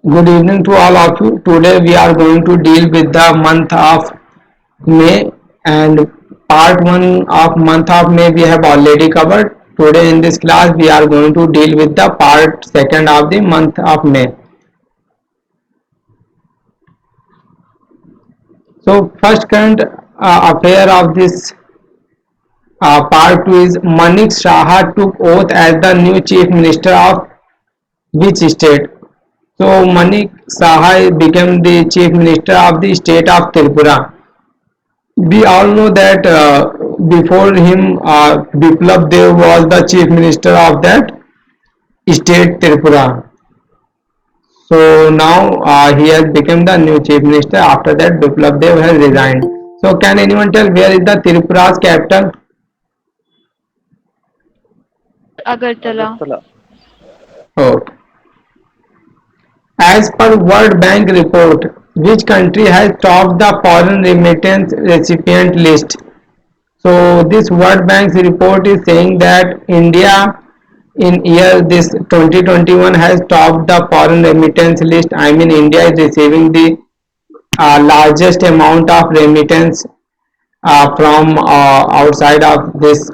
Good evening to all of you. Today we are going to deal with the month of May, and part 1 of month of May we have already covered. Today in this class we are going to deal with the part 2nd of the month of May. So first current affair of this part 2 is Manik Saha took oath as the new chief minister of which state? So Manik Saha became the chief minister of the state of Tripura. We all know that before him, Biplab Dev was the chief minister of that state Tripura. So now he has become the new chief minister. After that, Biplab Dev has resigned. So can anyone tell where is the Tripura's capital? Agartala. Agartala. Oh. As per World Bank report, which country has topped the foreign remittance recipient list? So this World Bank's report is saying that India in year this 2021 has topped the foreign remittance list. I mean India is receiving the largest amount of remittance from outside of this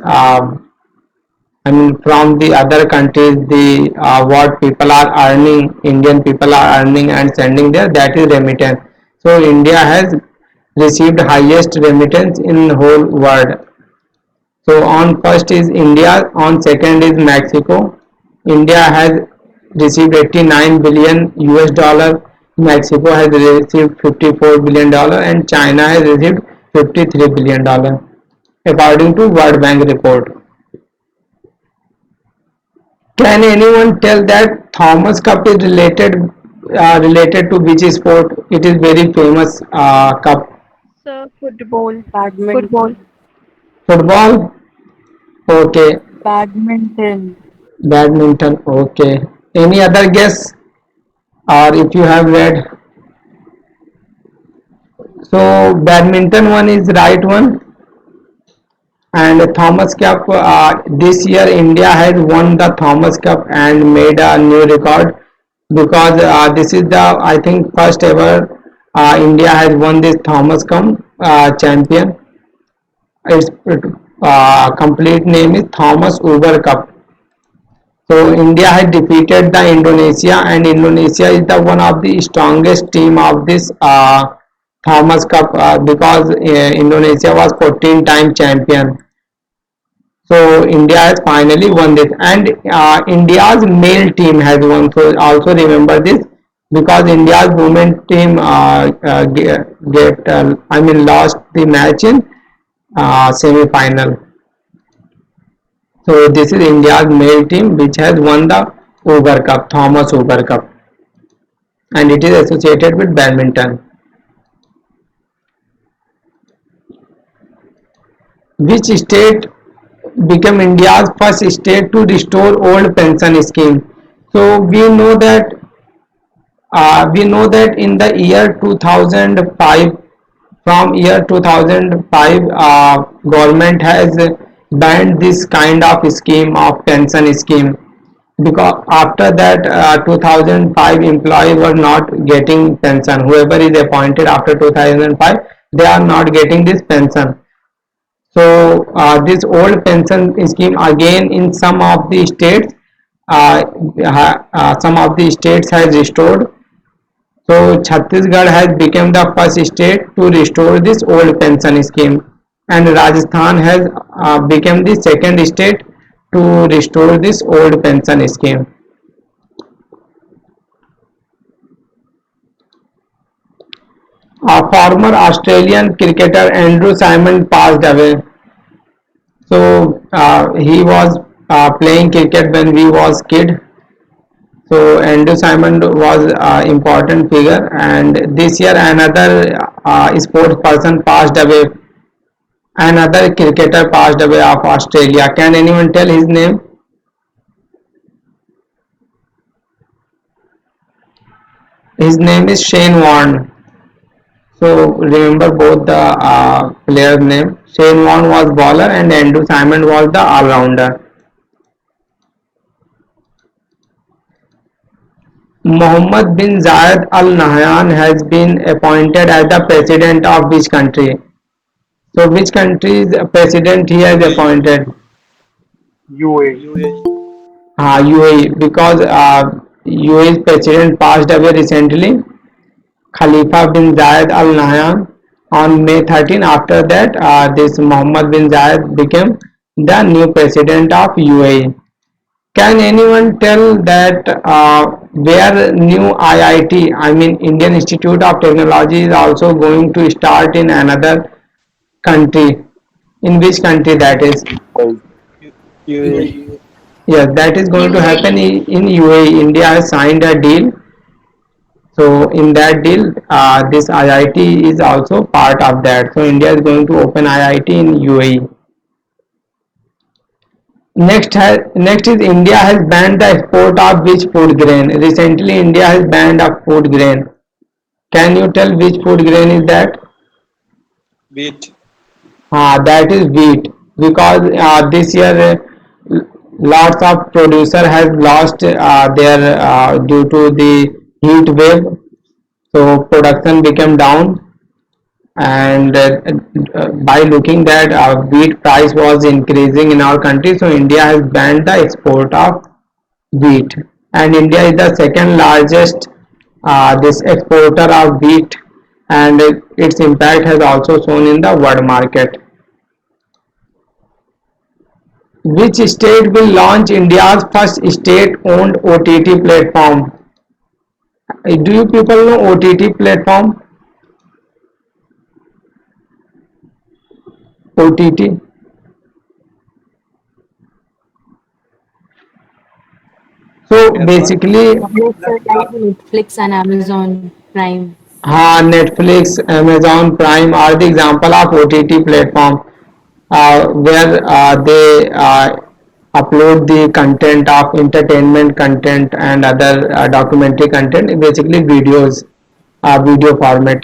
I mean from the other countries, the what people are earning, Indian people are earning and sending there, that is remittance. So India has received highest remittance in whole world. So on first is India, on second is Mexico. India has received 89 billion US dollar. Mexico has received 54 billion dollar, and China has received 53 billion dollar, according to World Bank report. Can anyone tell that Thomas Cup is related to which sport? It is very famous cup. Sir, football. Football. Badminton. Football. Okay. Badminton. Badminton. Okay. Any other guess? Or if you have read, so badminton one is right one. And Thomas Cup, this year India has won the Thomas Cup and made a new record, because this is the, I think, first ever India has won this Thomas Cup champion. Its complete name is Thomas Uber Cup. So India has defeated the Indonesia, and Indonesia is the one of the strongest team of this Thomas Cup, because Indonesia was 14 time champion. So India has finally won this, and India's male team has won. So also remember this, because India's women team I mean lost the match in semi final. So this is India's male team which has won the Uber Cup, Thomas Uber Cup, and it is associated with badminton. Which state became India's first state to restore old pension scheme? So we know that in the year 2005, from year 2005, government has banned this kind of scheme of pension scheme, because after that 2005 employee were not getting pension. Whoever is appointed after 2005, they are not getting this pension. So this old pension scheme again in uh, some of the states has restored. So Chhattisgarh has become the first state to restore this old pension scheme, and Rajasthan has become the second state to restore this old pension scheme. Former Australian cricketer Andrew Simon passed away. So he was playing cricket when we was kid. So Andrew Simon was important figure, and this year another sports person passed away. Another cricketer passed away of Australia. Can anyone tell his name? His name is Shane Warne. So remember both the player name. Shane Warne was bowler and Andrew Simon was the all-rounder. Mohammed bin Zayed Al Nahyan has been appointed as the president of which country? So which country's president he has appointed? UAE. UAE, because UAE's president passed away recently, Khalifa bin Zayed Al Nahyan, on May 13. After that, this Mohammed bin Zayed became the new president of UAE. Can anyone tell that where new IIT, I mean Indian Institute of Technology, is also going to start in another country? In which country that is? UAE. Yes, that is going to happen in UAE. India has signed a deal. So in that deal, this IIT is also part of that. So India is going to open IIT in UAE. Next is India has banned the export of which food grain? Recently, India has banned a food grain. Can you tell which food grain is that? Wheat. That is wheat, because this year lots of producer has lost their due to the heat wave, so production became down, and by looking that wheat price was increasing in our country, so India has banned the export of wheat, and India is the second largest this exporter of wheat, and its impact has also shown in the world market. Which state will launch India's first state-owned OTT platform? Do you people know OTT platform? OTT. So Yes, sir. basically, Yes, sir, like Netflix and Amazon Prime. Netflix, Amazon Prime are the example of OTT platform where they upload the content of entertainment content and other documentary content, basically videos, video format.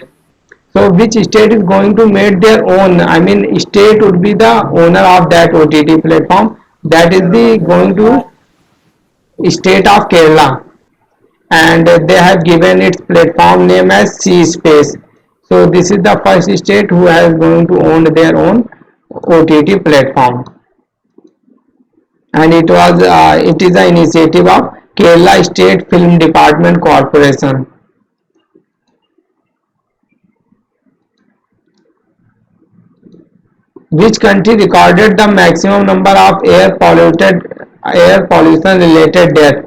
So which state is going to make their own? I mean, state would be the owner of that OTT platform. That is the going to state of Kerala, and they have given its platform name as C Space. So this is the first state who has going to own their own OTT platform, and it is the initiative of Kerala State Film Department Corporation. Which country recorded the maximum number of air pollution related deaths?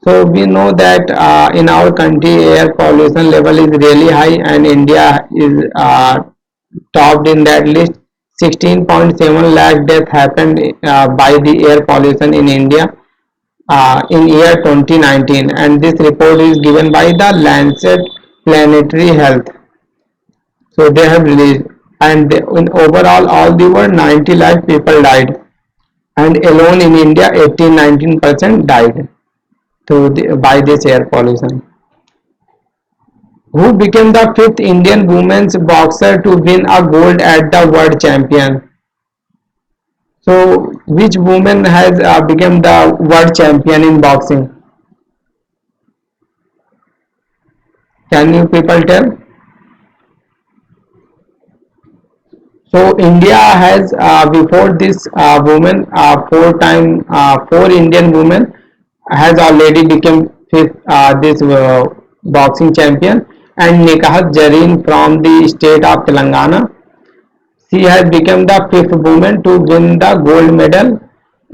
So we know that in our country air pollution level is really high, and India is topped in that list. 16.7 lakh deaths happened by the air pollution in India in year 2019, and this report is given by the Lancet Planetary Health. So they have released, and in overall all the world 90 lakh people died, and alone in India 18-19% died by this air pollution. Who became the fifth Indian women's boxer to win a gold at the World Champion? So, which woman has become the world champion in boxing? Can you people tell? So, India has before this woman, four Indian women has already become fifth this boxing champion, and Nikahat Jareen from the state of Telangana. She has become the fifth woman to win the gold medal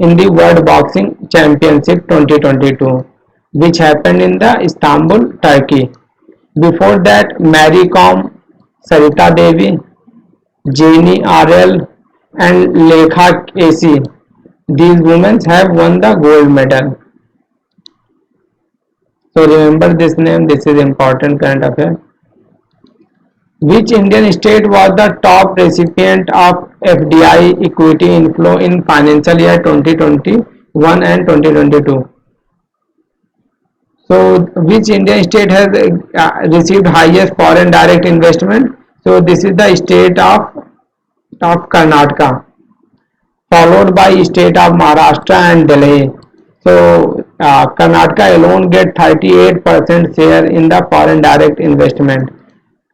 in the World Boxing Championship 2022, which happened in the Istanbul, Turkey. Before that, Mary Kom, Sarita Devi, Jeannie RL, and Lekha AC. These women have won the gold medal. So remember this name. This is important current affair. Which Indian state was the top recipient of FDI equity inflow in financial year 2021 and 2022? So, which Indian state has received highest foreign direct investment? So, this is the state of Karnataka, followed by state of Maharashtra and Delhi. So, Karnataka alone get 38% share in the foreign direct investment,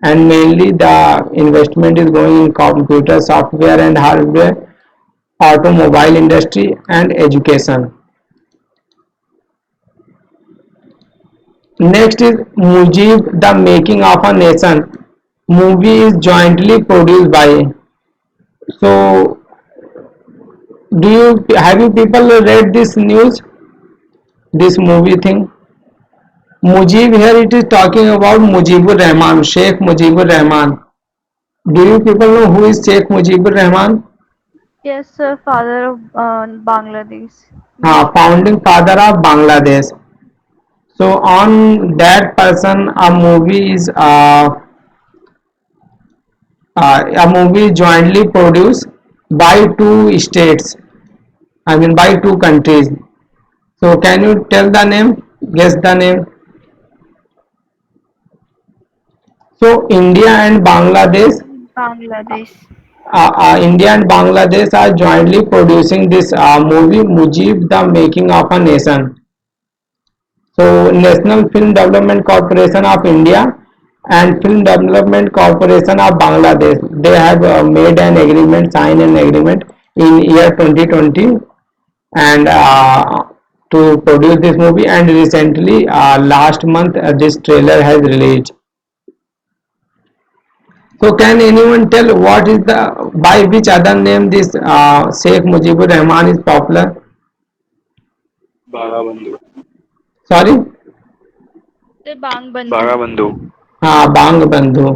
and mainly the investment is going in computer software and hardware, automobile industry and education. Next is Mujib, the making of a nation. Movie is jointly produced by. So, do you have you people read this news? This movie thing? Mujib, here it is talking about Mujibur Rahman, Sheikh Mujibur Rahman. Do you people know who is Sheikh Mujibur Rahman? Yes, sir. Father of Bangladesh. Founding father of Bangladesh. So on that person, a movie is jointly produced by two states. I mean by two countries. So can you tell the name? Guess the name. So Bangladesh. India and Bangladesh are jointly producing this movie Mujib, the making of a nation. So National Film Development Corporation of India and Film Development Corporation of Bangladesh, they have made an agreement, signed an agreement in year 2020, and to produce this movie, and recently last month this trailer has released. So can anyone tell what is the by which other name this Sheikh Mujibur Rahman is popular? Bangabandhu. Sorry, The Bang Bandhu. Bangabandhu. Bang Bandhu.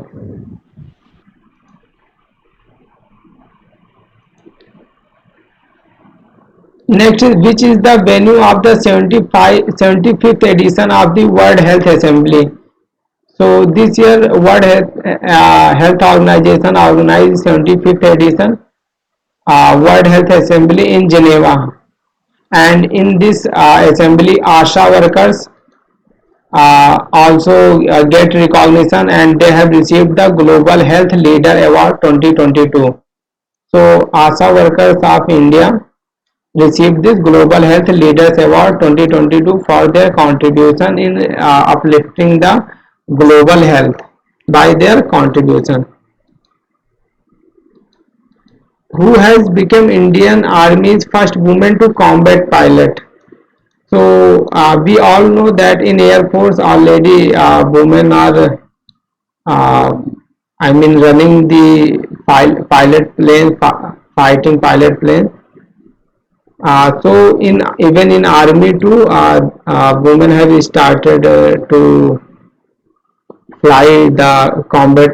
Next is which is the venue of the 75th edition of the World Health Assembly. So this year Health Organization organized 75th edition World Health Assembly in Geneva, and in this assembly ASHA workers also get recognition, and they have received the Global Health Leader Award 2022. So ASHA workers of India received this Global Health Leaders Award 2022 for their contribution in uplifting the global health by their contribution. Who has become Indian Army's first woman to combat pilot? So we all know that in Air Force already women are I mean running the pilot plane, fighting pilot plane. So in even in army too, women have started to fly the combat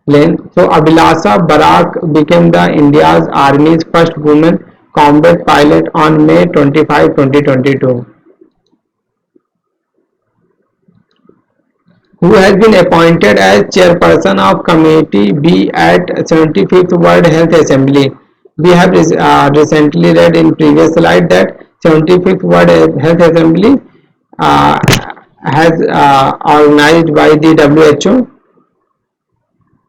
plane. So Abhilasha Barak became the India's Army's first woman combat pilot on May 25, 2022. Who has been appointed as chairperson of Committee B at 75th World Health Assembly. We have recently read in previous slide that 75th World Health Assembly uh, has organized by the WHO,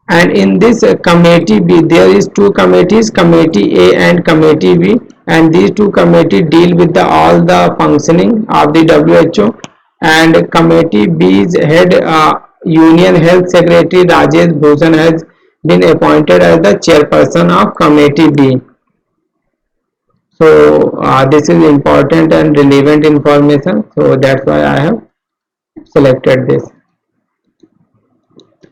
and in this committee B there is two committees, committee A and committee B, and these two committees deal with all the functioning of the WHO, and committee B's head Union Health Secretary Rajesh Bhushan has been appointed as the chairperson of committee B. So this is important and relevant information, so that's why I have selected this.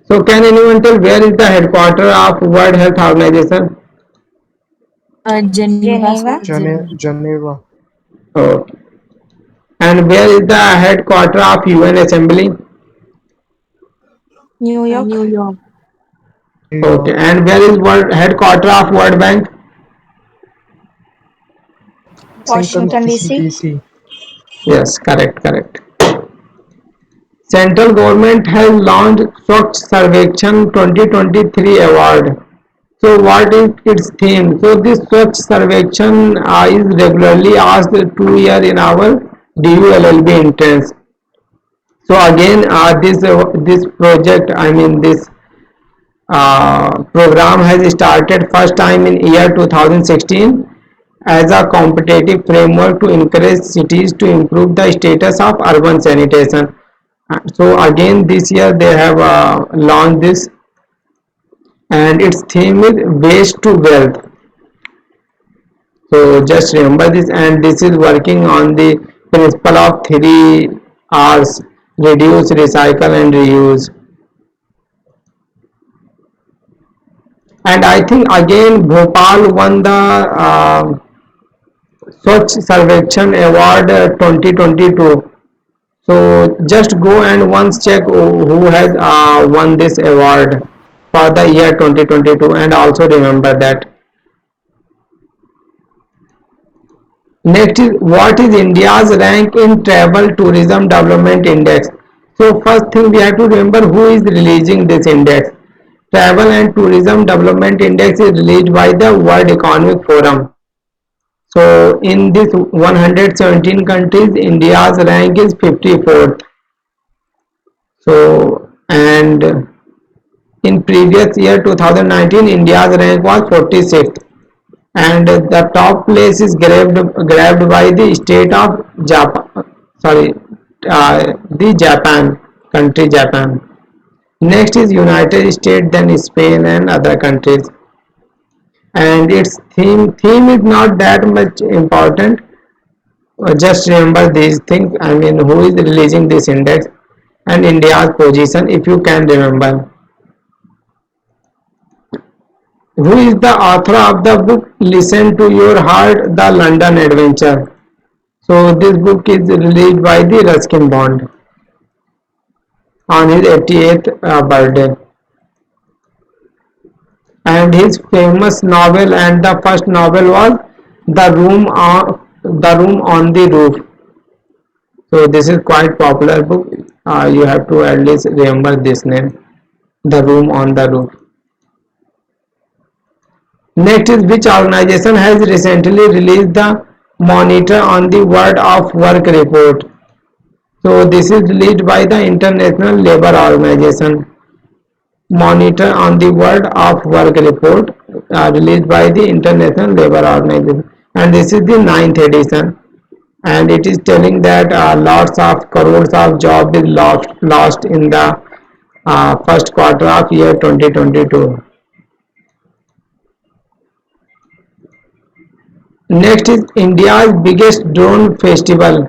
So can anyone tell where is the headquarters of World Health Organization? Geneva, Geneva. Switzerland. Geneva. Oh. And where is the headquarters of UN Assembly? New York. New York. New Okay. York. And where is World headquarters of World Bank? Washington, D.C. DC. Yes, correct. Central government has launched Swachh Sarvekshan 2023 award. So what is its theme? So this Swachh Sarvekshan is regularly asked 2 year in our DULLB entrance. So again this project, I mean this program has started first time in year 2016, as a competitive framework to encourage cities to improve the status of urban sanitation. So again, this year they have launched this, and its theme is waste to wealth. So just remember this, and this is working on the principle of three R's: reduce, recycle, and reuse. And I think again Bhopal won the Swachh Sarvekshan Award 2022. So just go and once check who has won this award for the year 2022, and also remember that. Next is, what is India's rank in Travel Tourism Development Index? So first thing we have to remember who is releasing this index. Travel and Tourism Development Index is released by the World Economic Forum. So in this 117 countries, India's rank is 54th. So, and in previous year 2019, India's rank was 46th, and the top place is grabbed by the state of Japan. Sorry, the Japan country, Japan. Next is United States, then Spain and other countries. And its theme is not that much important. Just remember these things. I mean, who is releasing this index and India's position, if you can remember. Who is the author of the book Listen to Your Heart, The London Adventure? So this book is released by the Ruskin Bond on his 88th birthday. And his famous novel, and the first novel was The Room on the Roof. So this is quite popular book. You have to at least remember this name, The Room on the Roof. Next is, which organization has recently released the Monitor on the World of Work report? So this is released by the International Labour Organization. Monitor on the World of Work report released by the International Labour Organization, and this is the ninth edition, and it is telling that lots of crores of jobs is lost in the first quarter of year 2022. Next is India's biggest drone festival,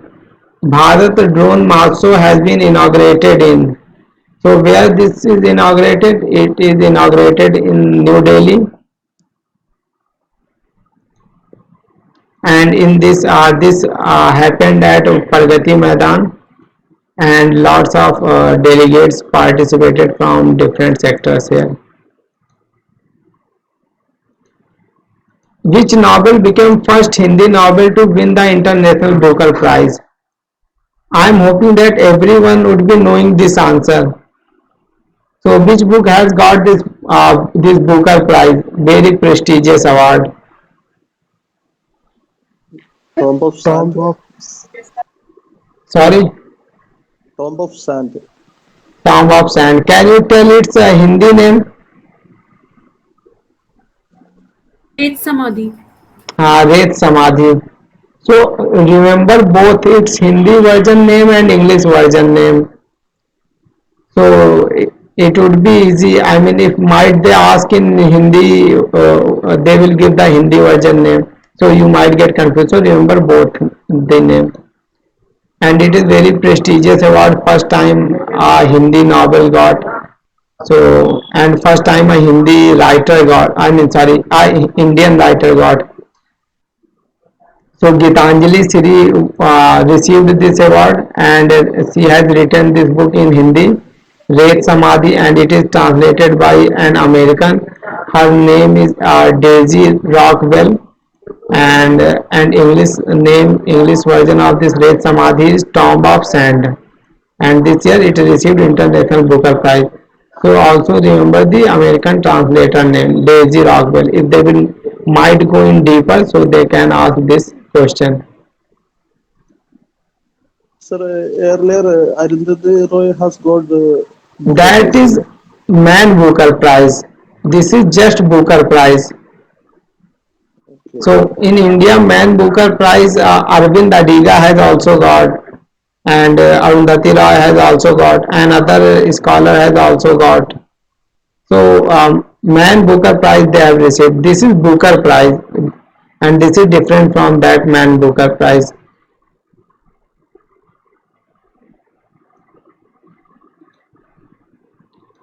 Bharat Drone Mahotsav, has been inaugurated in. So where this is inaugurated? It is inaugurated in New Delhi, and in this happened at Pragati Maidan, and lots of delegates participated from different sectors here. Which novel became first Hindi novel to win the International Booker Prize? I am hoping that everyone would be knowing this answer. So which book has got this Booker Prize, very prestigious award? Tomb of Sand. Sorry, Tomb of Sand. Tomb of Sand. Can you tell its Hindi name? It's Samadhi. Ret Samadhi. So remember both its Hindi version name and English version name. So it would be easy. I mean, if might they ask in Hindi, they will give the Hindi version name. So you might get confused. So remember both the name. And it is very prestigious award. First time a Hindi novel got. So, and first time a Hindi writer got. I mean, sorry, a Indian writer got. So Gitanjali Siri received this award, and she has written this book in Hindi, Ret Samadhi, and it is translated by an American. Her name is Daisy Rockwell, and English version of this Ret Samadhi is Tomb of Sand, and this year it received International Booker Prize. So also remember the American translator name, Daisy Rockwell. If they will might go in deeper, so they can ask this question. Sir, earlier Arundhati Roy has got the That is Man Booker Prize. This is just Booker Prize. So in India, Man Booker Prize, Arvind Adiga has also got, and Arundhati Roy has also got, and other scholar has also got. So Man Booker Prize they have received. This is Booker Prize, and this is different from that Man Booker Prize.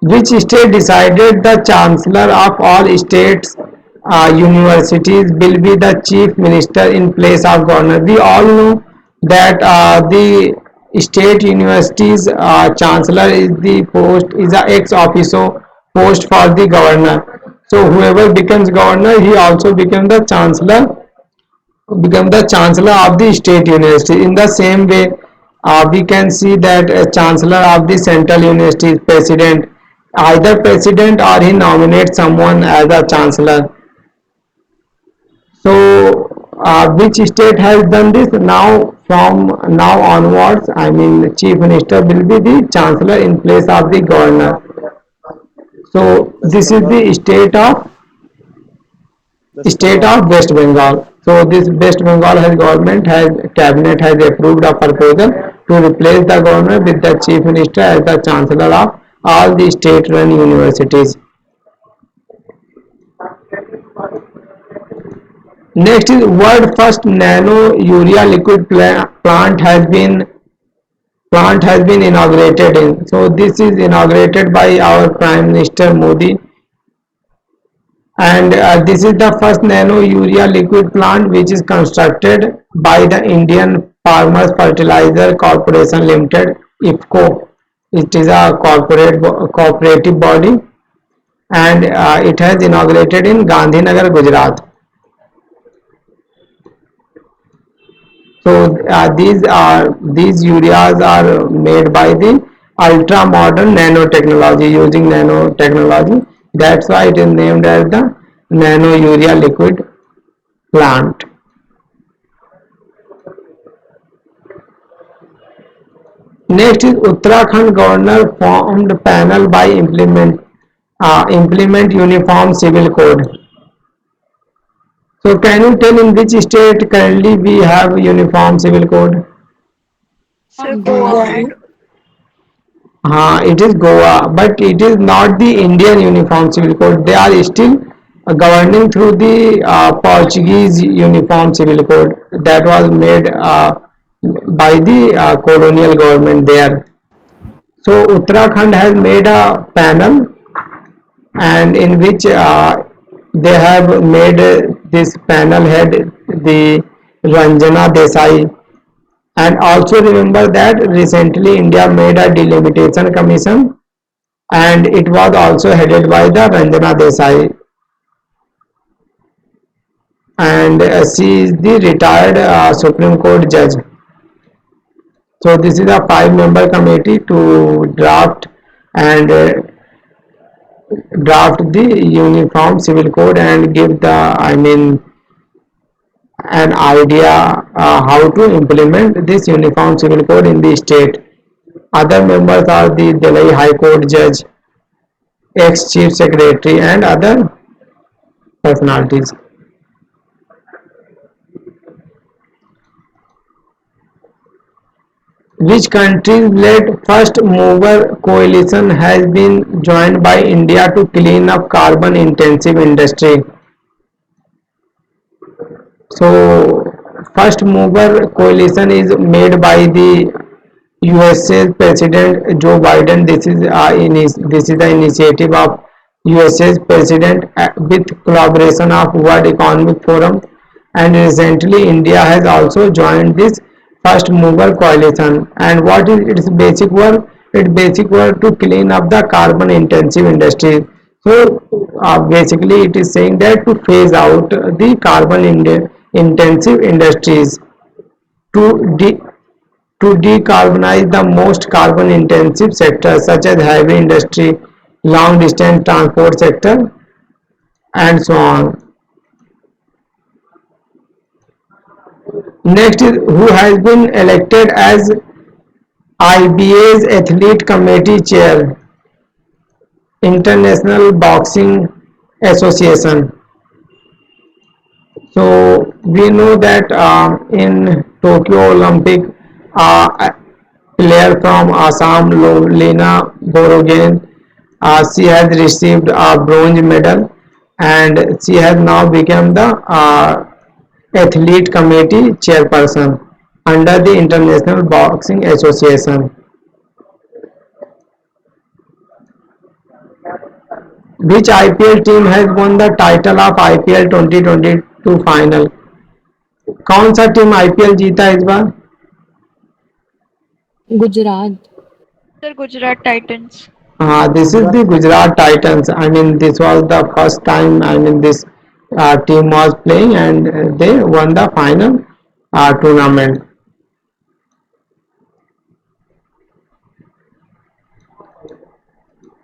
Which state decided the chancellor of all states universities will be the chief minister in place of governor? We all know that the state universities chancellor is the post is a ex officio post for the governor. So whoever becomes governor, he also become the chancellor of the state university. In the same way, we can see that a chancellor of the central university is president, either president or he nominates someone as a chancellor. So which state has done this? Now from now onwards, I mean the chief minister will be the chancellor in place of the governor. So this is the West state Bengal. of West Bengal. So this West Bengal has government has cabinet has approved a proposal to replace the governor with the chief minister as the chancellor of all the state-run universities. Next is world first nano urea liquid plant has been inaugurated in. So this is inaugurated by our Prime Minister Modi, and this is the first nano urea liquid plant which is constructed by the Indian Farmers Fertilizer Corporation Limited (IFCO). It is a cooperative body, and it has inaugurated in Gandhinagar, Gujarat. So these ureas are made by the ultra modern nanotechnology, using nanotechnology. That's why it is named as the nano urea liquid plant. Next is Uttarakhand governor formed panel by implement uniform civil code. So can you tell in which state currently we have uniform civil code? Sir, Goa. Goa. It is Goa, but it is not the Indian Uniform Civil Code. They are still governing through the Portuguese Uniform Civil Code that was made by the colonial government there. So Uttarakhand has made a panel, and in which they have made this panel head the Ranjana Desai. And also remember that recently India made a delimitation commission, and it was also headed by the Ranjana Desai, and she is the retired Supreme Court judge. So this is a 5-member committee to and draft the uniform civil code and give the, I mean, an idea how to implement this uniform civil code in the state. Other members are the Delhi High Court judge, ex-chief secretary, and other personalities. Which countries-led first mover coalition has been joined by India to clean up carbon intensive industry? So first mover coalition is made by the USA President Joe Biden. This is the initiative of USA's President with collaboration of World Economic Forum, and recently India has also joined this first mover coalition. And what is its basic work? Its basic work to clean up the carbon intensive industry. So basically it is saying that to phase out the carbon intensive industries, to to decarbonize the most carbon intensive sectors such as heavy industry, long distance transport sector, and so on. Next is who has been elected as IBA's Athlete Committee Chair, International Boxing Association. So we know that in Tokyo Olympic, a player from Assam, Lena Borogan, she has received a bronze medal, and she has now become the athlete committee chairperson under the International Boxing Association. Which IPL team has won the title of IPL 2022 final? कौन सा team IPL जीता है इस बार? Gujarat. Sir, Gujarat Titans. This is the Gujarat Titans. I mean, this was the first time. I mean, this team was playing, and they won the final tournament.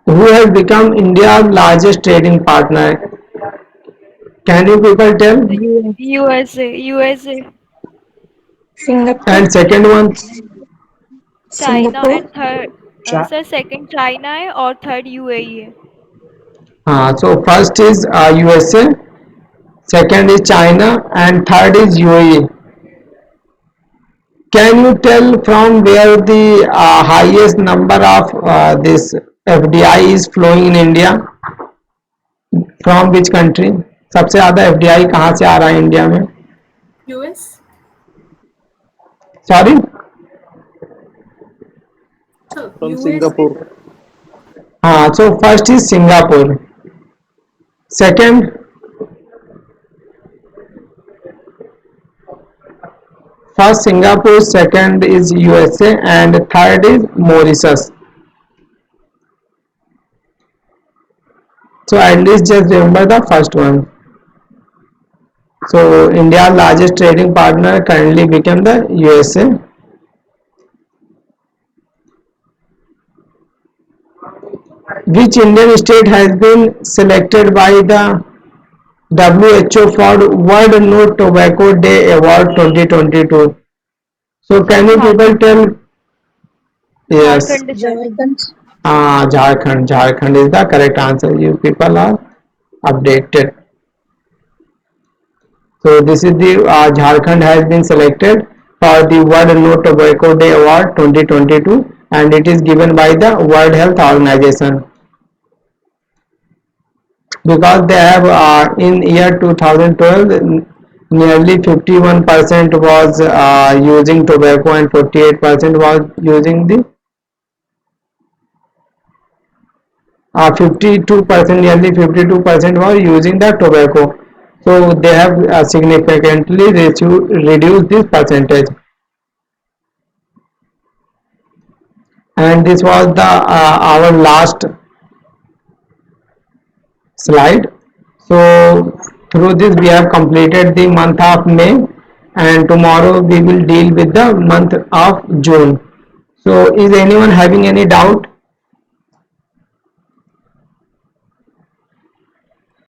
Who has become India's largest trading partner? Can you people tell? US. USA. Singapore, And second one, China Singapore, and third. Sir, second China है और third UAE है. so first is USA, second is China, and third is UAE. Can you tell from where the highest number of this FDI is flowing in India? From which country? सबसे ज़्यादा FDI कहाँ से आ रहा है India में? US, Sorry? From Singapore. So first is Singapore. Second, first Singapore, second is USA, and third is Mauritius. So at least just remember the first one. So India's largest trading partner currently became the USA. Which Indian state has been selected by the WHO for World No Tobacco Day Award 2022? So can you people tell? Yes. Jharkhand is Jharkhand, Jharkhand. Jharkhand is the correct answer. You people are updated. So this is the Jharkhand has been selected for the World No Tobacco Day Award 2022, and it is given by the World Health Organization, because they have in year 2012 nearly 51% was using tobacco and 48% was using the 52%, nearly 52% were using the tobacco. So they have significantly reduced this percentage. And this was the our last slide. So through this we have completed the month of May, and tomorrow we will deal with the month of June. So is anyone having any doubt?